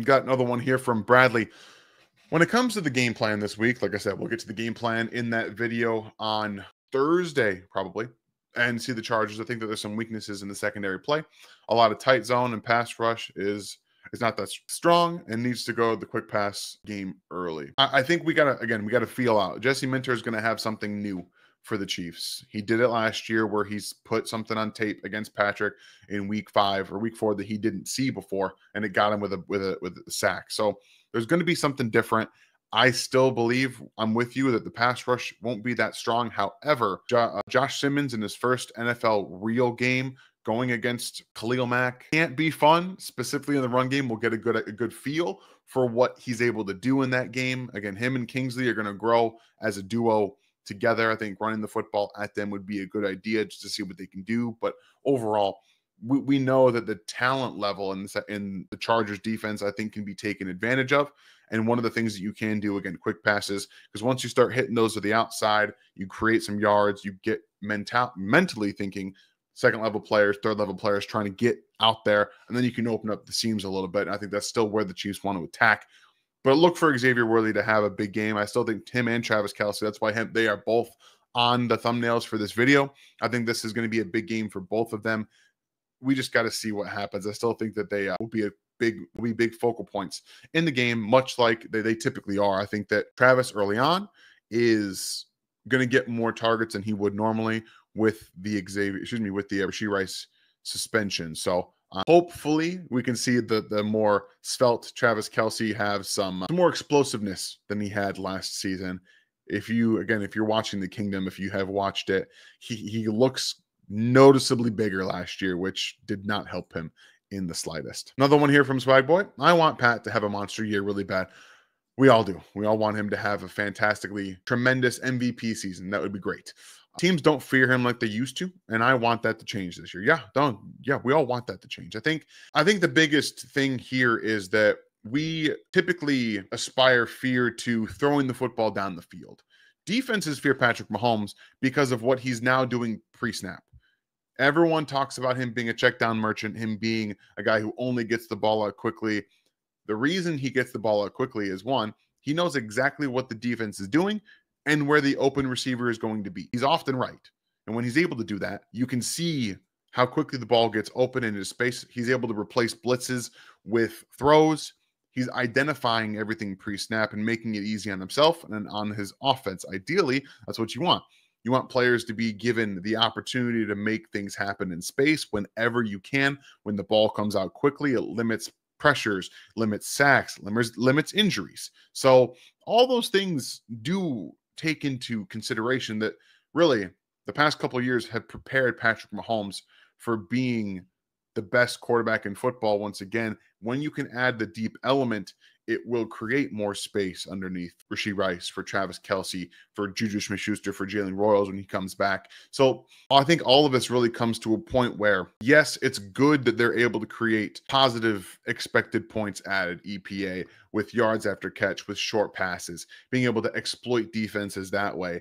Got another one here from Bradley. When it comes to the game plan this week, like I said, we'll get to the game plan in that video on Thursday, probably, and see the Chargers. I think that there's some weaknesses in the secondary play. A lot of tight zone and pass rush is not that strong and needs to go the quick pass game early. I think we gotta feel out. Jesse Minter is gonna have something new for the Chiefs. He did it last year where he's put something on tape against Patrick in week 5 or week 4 that he didn't see before, and it got him with a sack. So there's going to be something different. I still believe I'm with you that the pass rush won't be that strong. However, Josh Simmons in his first NFL real game going against Khalil Mack can't be fun. Specifically in the run game, we'll get a good feel for what he's able to do in that game. Again, him and Kingsley are going to grow as a duo together. I think running the football at them would be a good idea just to see what they can do. But overall, we know that the talent level in the Chargers defense, I think, can be taken advantage of. And one of the things that you can do, again, quick passes, because once you start hitting those to the outside, you create some yards, you get mentally thinking second level players, third level players trying to get out there, and then you can open up the seams a little bit. And I think that's still where the Chiefs want to attack. But look for Xavier Worthy to have a big game. I still think him and Travis Kelce, that's why they are both on the thumbnails for this video. I think this is going to be a big game for both of them. We just got to see what happens. I still think that they will be big focal points in the game, much like they typically are. I think that Travis early on is going to get more targets than he would normally with the Rashee Rice suspension. So hopefully we can see the more svelte Travis Kelce have some more explosiveness than he had last season. If you're watching the Kingdom, if you have watched it, he looks noticeably bigger last year, which did not help him in the slightest. Another one here from Swag Boy. I want Pat to have a monster year really bad. We all do. We all want him to have a fantastically tremendous MVP season. That would be great. Teams don't fear him like they used to, and I want that to change this year. We all want that to change. I think the biggest thing here is that we typically fear to throwing the football down the field. Defenses fear Patrick Mahomes because of what he's now doing pre-snap. Everyone talks about him being a check down merchant, him being a guy who only gets the ball out quickly. The reason he gets the ball out quickly is, one, he knows exactly what the defense is doing and where the open receiver is going to be. He's often right. And when he's able to do that, you can see how quickly the ball gets open into space. He's able to replace blitzes with throws. He's identifying everything pre-snap and making it easy on himself and on his offense. Ideally, that's what you want. You want players to be given the opportunity to make things happen in space whenever you can. When the ball comes out quickly, it limits pressures, limits sacks, limits injuries. So all those things do take into consideration that really the past couple of years have prepared Patrick Mahomes for being the best quarterback in football. Once again, when you can add the deep element, it will create more space underneath Rashee Rice, for Travis Kelce, for Juju Smith-Schuster, for Jalen Royals when he comes back. So I think all of this really comes to a point where, yes, it's good that they're able to create positive expected points added, EPA, with yards after catch, with short passes, being able to exploit defenses that way.